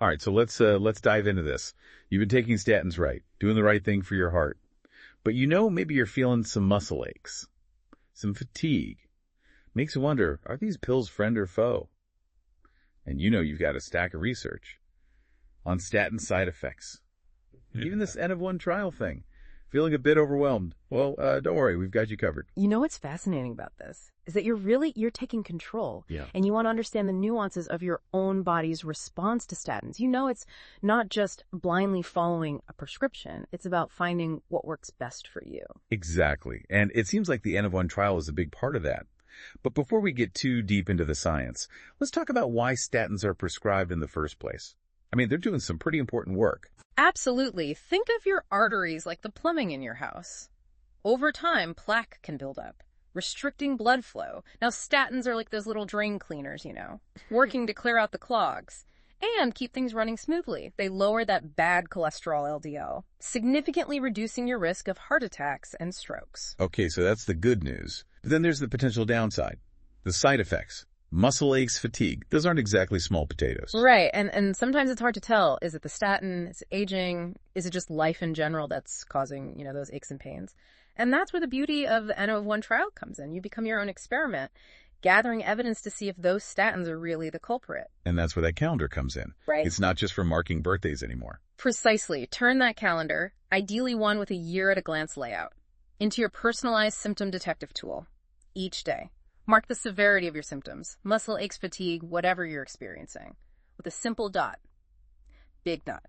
All right, so let's dive into this. You've been taking statins right, doing the right thing for your heart. But maybe you're feeling some muscle aches, some fatigue. Makes you wonder, are these pills friend or foe? And you've got a stack of research on statin side effects. Even this N-of-1 trial thing. Feeling a bit overwhelmed. Well, don't worry, we've got you covered. You know what's fascinating about this is that you're taking control. Yeah. And you want to understand the nuances of your own body's response to statins. It's not just blindly following a prescription. It's about finding what works best for you. Exactly. And it seems like the N-of-1 trial is a big part of that. But before we get too deep into the science, let's talk about why statins are prescribed in the first place. I mean, they're doing some pretty important work. Absolutely. Think of your arteries like the plumbing in your house. Over time, plaque can build up, restricting blood flow. Now, statins are like those little drain cleaners, working to clear out the clogs and keep things running smoothly. They lower that bad cholesterol LDL, significantly reducing your risk of heart attacks and strokes. Okay, so that's the good news. But then there's the potential downside, the side effects. Muscle aches, fatigue. Those aren't exactly small potatoes. Right. And sometimes it's hard to tell. Is it the statin? Is it aging? Is it just life in general that's causing, those aches and pains? And that's where the beauty of the N-of-1 trial comes in. You become your own experiment, gathering evidence to see if those statins are really the culprit. And that's where that calendar comes in. Right. It's not just for marking birthdays anymore. Precisely. Turn that calendar, ideally one with a year-at-a-glance layout, into your personalized symptom detective tool each day. Mark the severity of your symptoms, muscle aches, fatigue, whatever you're experiencing, with a simple dot. Big dot.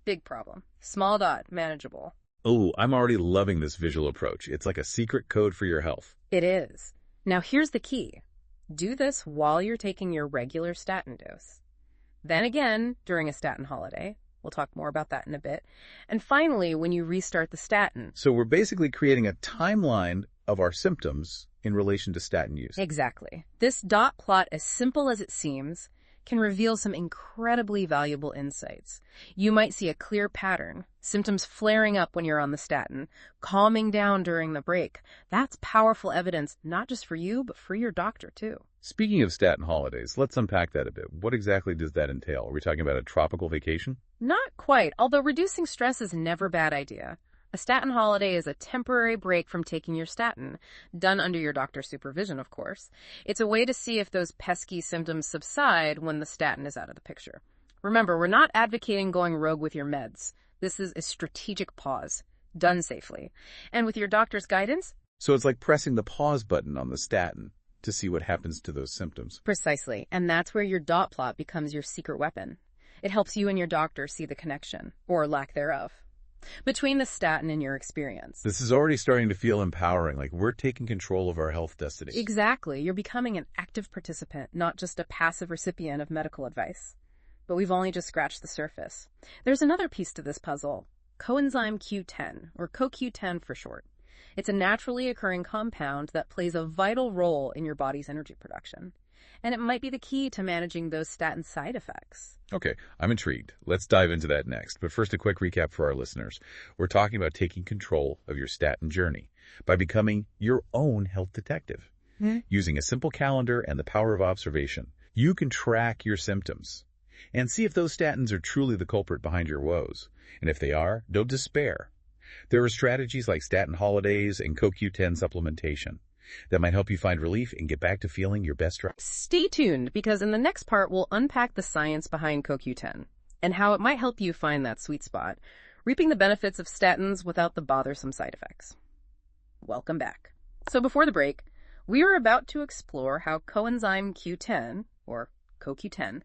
Big problem. Small dot. Manageable. Oh, I'm already loving this visual approach. It's like a secret code for your health. It is. Now here's the key. Do this while you're taking your regular statin dose. Then again, during a statin holiday. We'll talk more about that in a bit. And finally, when you restart the statin. So we're basically creating a timeline of our symptoms in relation to statin use. Exactly. This dot plot, as simple as it seems, can reveal some incredibly valuable insights. You might see a clear pattern, symptoms flaring up when you're on the statin, calming down during the break. That's powerful evidence, not just for you, but for your doctor, too. Speaking of statin holidays, let's unpack that a bit. What exactly does that entail? Are we talking about a tropical vacation? Not quite, although reducing stress is never a bad idea. A statin holiday is a temporary break from taking your statin, done under your doctor's supervision, of course. It's a way to see if those pesky symptoms subside when the statin is out of the picture. Remember, we're not advocating going rogue with your meds. This is a strategic pause, done safely. And with your doctor's guidance? So it's like pressing the pause button on the statin to see what happens to those symptoms. Precisely. And that's where your dot plot becomes your secret weapon. It helps you and your doctor see the connection, or lack thereof, between the statin and your experience. This is already starting to feel empowering, like we're taking control of our health destiny. Exactly. You're becoming an active participant, not just a passive recipient of medical advice. But we've only just scratched the surface. There's another piece to this puzzle, coenzyme Q10, or CoQ10 for short. It's a naturally occurring compound that plays a vital role in your body's energy production. And it might be the key to managing those statin side effects. Okay, I'm intrigued. Let's dive into that next. But first, a quick recap for our listeners. We're talking about taking control of your statin journey by becoming your own health detective. Using a simple calendar and the power of observation, you can track your symptoms and see if those statins are truly the culprit behind your woes. And if they are, don't despair. There are strategies like statin holidays and CoQ10 supplementation that might help you find relief and get back to feeling your best. Stay tuned, because in the next part, we'll unpack the science behind CoQ10 and how it might help you find that sweet spot, reaping the benefits of statins without the bothersome side effects. Welcome back. So before the break, we were about to explore how coenzyme Q10, or CoQ10,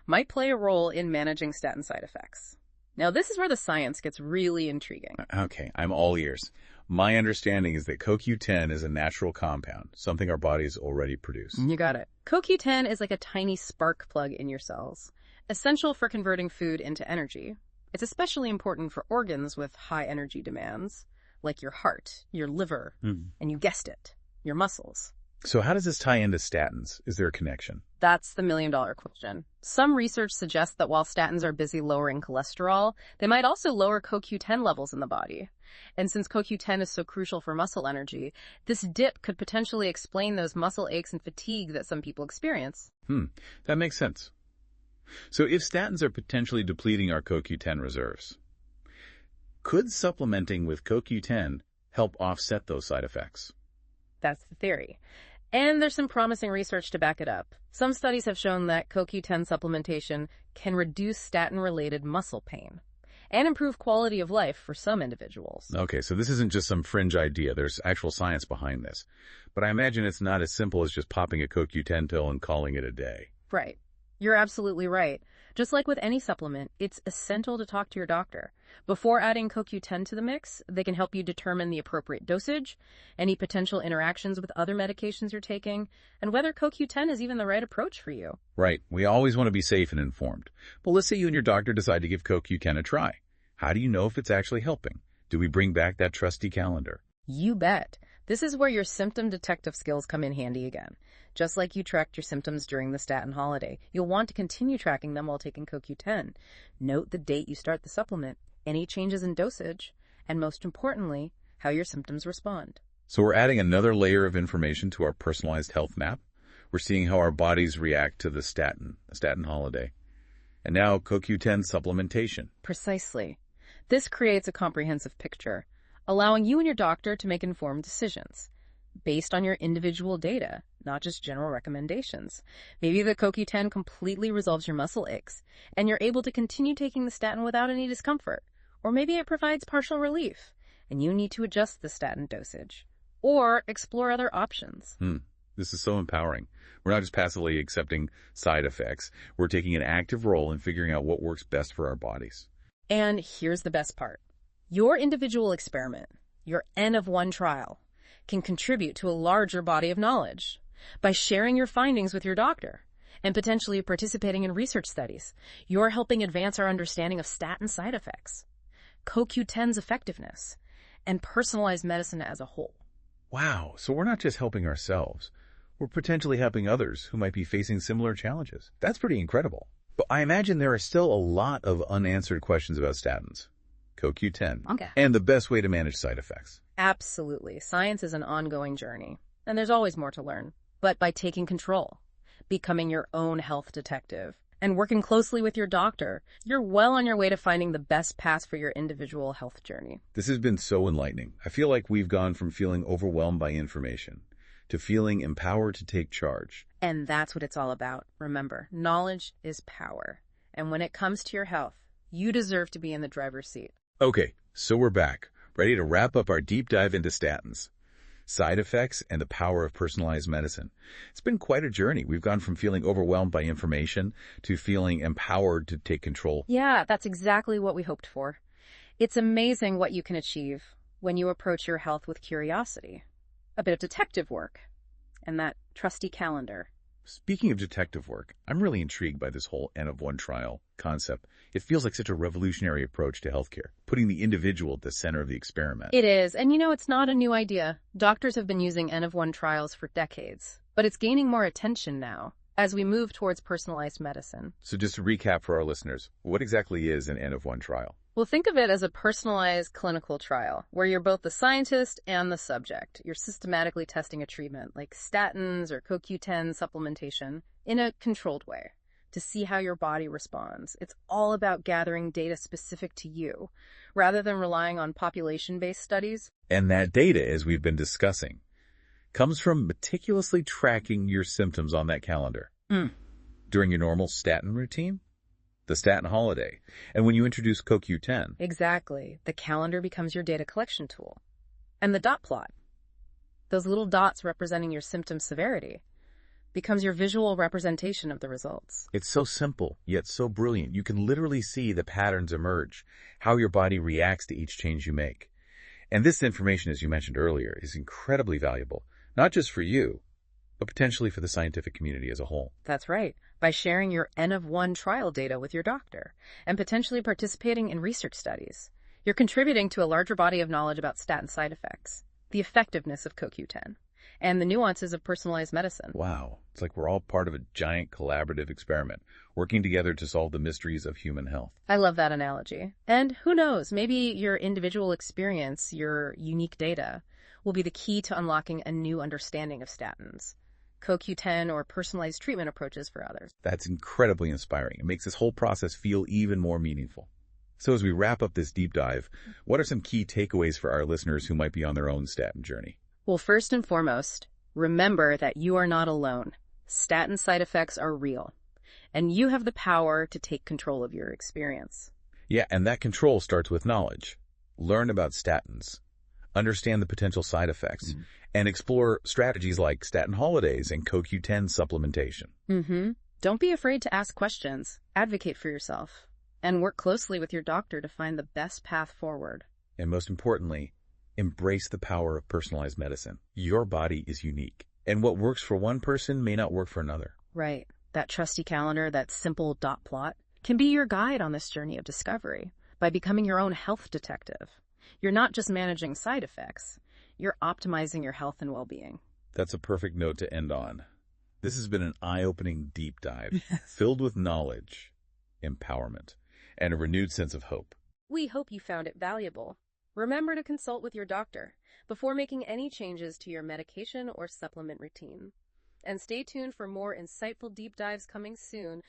might play a role in managing statin side effects. Now, this is where the science gets really intriguing. Okay, I'm all ears. My understanding is that CoQ10 is a natural compound, something our bodies already produce. You got it. CoQ10 is like a tiny spark plug in your cells, essential for converting food into energy. It's especially important for organs with high energy demands, like your heart, your liver, and you guessed it, your muscles. So how does this tie into statins? Is there a connection? That's the million-dollar question. Some research suggests that while statins are busy lowering cholesterol, they might also lower CoQ10 levels in the body. And since CoQ10 is so crucial for muscle energy, this dip could potentially explain those muscle aches and fatigue that some people experience. That makes sense. So if statins are potentially depleting our CoQ10 reserves, could supplementing with CoQ10 help offset those side effects? That's the theory. And there's some promising research to back it up. Some studies have shown that CoQ10 supplementation can reduce statin-related muscle pain and improve quality of life for some individuals. Okay, so this isn't just some fringe idea. There's actual science behind this. But I imagine it's not as simple as just popping a CoQ10 pill and calling it a day. Right. You're absolutely right. Just like with any supplement, it's essential to talk to your doctor. Before adding CoQ10 to the mix, they can help you determine the appropriate dosage, any potential interactions with other medications you're taking, and whether CoQ10 is even the right approach for you. Right. We always want to be safe and informed. But let's say you and your doctor decide to give CoQ10 a try. How do you know if it's actually helping? Do we bring back that trusty calendar? You bet. This is where your symptom detective skills come in handy again. Just like you tracked your symptoms during the Statin Holiday, you'll want to continue tracking them while taking CoQ10. Note the date you start the supplement, any changes in dosage, and most importantly, how your symptoms respond. So we're adding another layer of information to our personalized health map. We're seeing how our bodies react to the Statin Holiday. And now CoQ10 supplementation. Precisely. This creates a comprehensive picture, allowing you and your doctor to make informed decisions based on your individual data, not just general recommendations. Maybe the CoQ10 completely resolves your muscle aches, and you're able to continue taking the statin without any discomfort. Or maybe it provides partial relief, and you need to adjust the statin dosage, or explore other options. This is so empowering. We're not just passively accepting side effects. We're taking an active role in figuring out what works best for our bodies. And here's the best part. Your individual experiment, your N-of-1 trial, can contribute to a larger body of knowledge. By sharing your findings with your doctor and potentially participating in research studies, you're helping advance our understanding of statin side effects, CoQ10's effectiveness, and personalized medicine as a whole. Wow, so we're not just helping ourselves. We're potentially helping others who might be facing similar challenges. That's pretty incredible. But I imagine there are still a lot of unanswered questions about statins, CoQ10, Okay. and the best way to manage side effects. Absolutely. Science is an ongoing journey, and there's always more to learn. But by taking control, becoming your own health detective, and working closely with your doctor, you're well on your way to finding the best path for your individual health journey. This has been so enlightening. I feel like we've gone from feeling overwhelmed by information to feeling empowered to take charge. And that's what it's all about. Remember, knowledge is power. And when it comes to your health, you deserve to be in the driver's seat. Okay, so we're back, ready to wrap up our deep dive into statins, side effects, and the power of personalized medicine. It's been quite a journey. We've gone from feeling overwhelmed by information to feeling empowered to take control. Yeah, that's exactly what we hoped for. It's amazing what you can achieve when you approach your health with curiosity, a bit of detective work, and that trusty calendar. Speaking of detective work, I'm really intrigued by this whole N-of-1 trial concept. It feels like such a revolutionary approach to healthcare, putting the individual at the center of the experiment. It is, and it's not a new idea. Doctors have been using N-of-1 trials for decades, but it's gaining more attention now as we move towards personalized medicine. So just to recap for our listeners, what exactly is an N-of-1 trial? Well, think of it as a personalized clinical trial where you're both the scientist and the subject. You're systematically testing a treatment like statins or CoQ10 supplementation in a controlled way to see how your body responds. It's all about gathering data specific to you rather than relying on population-based studies. And that data, as we've been discussing, comes from meticulously tracking your symptoms on that calendar. During your normal statin routine, the Statin Holiday, and when you introduce CoQ10. Exactly. The calendar becomes your data collection tool. And the dot plot, those little dots representing your symptom severity, becomes your visual representation of the results. It's so simple, yet so brilliant. You can literally see the patterns emerge, how your body reacts to each change you make. And this information, as you mentioned earlier, is incredibly valuable, not just for you, but potentially for the scientific community as a whole. That's right. By sharing your N-of-1 trial data with your doctor and potentially participating in research studies, you're contributing to a larger body of knowledge about statin side effects, the effectiveness of CoQ10, and the nuances of personalized medicine. Wow. It's like we're all part of a giant collaborative experiment, working together to solve the mysteries of human health. I love that analogy. And who knows, maybe your individual experience, your unique data, will be the key to unlocking a new understanding of statins. CoQ10, or personalized treatment approaches for others. That's incredibly inspiring. It makes this whole process feel even more meaningful. So as we wrap up this deep dive, what are some key takeaways for our listeners who might be on their own statin journey? Well, first and foremost, remember that you are not alone. Statin side effects are real, and you have the power to take control of your experience. Yeah, and that control starts with knowledge. Learn about statins, understand the potential side effects, and explore strategies like statin holidays and CoQ10 supplementation. Don't be afraid to ask questions, advocate for yourself, and work closely with your doctor to find the best path forward. And most importantly, embrace the power of personalized medicine. Your body is unique, and what works for one person may not work for another. Right. That trusty calendar, that simple dot plot, can be your guide on this journey of discovery. By becoming your own health detective, you're not just managing side effects, you're optimizing your health and well-being. That's a perfect note to end on. This has been an eye-opening deep dive, filled with knowledge, empowerment, and a renewed sense of hope. We hope you found it valuable. Remember to consult with your doctor before making any changes to your medication or supplement routine. And stay tuned for more insightful deep dives coming soon.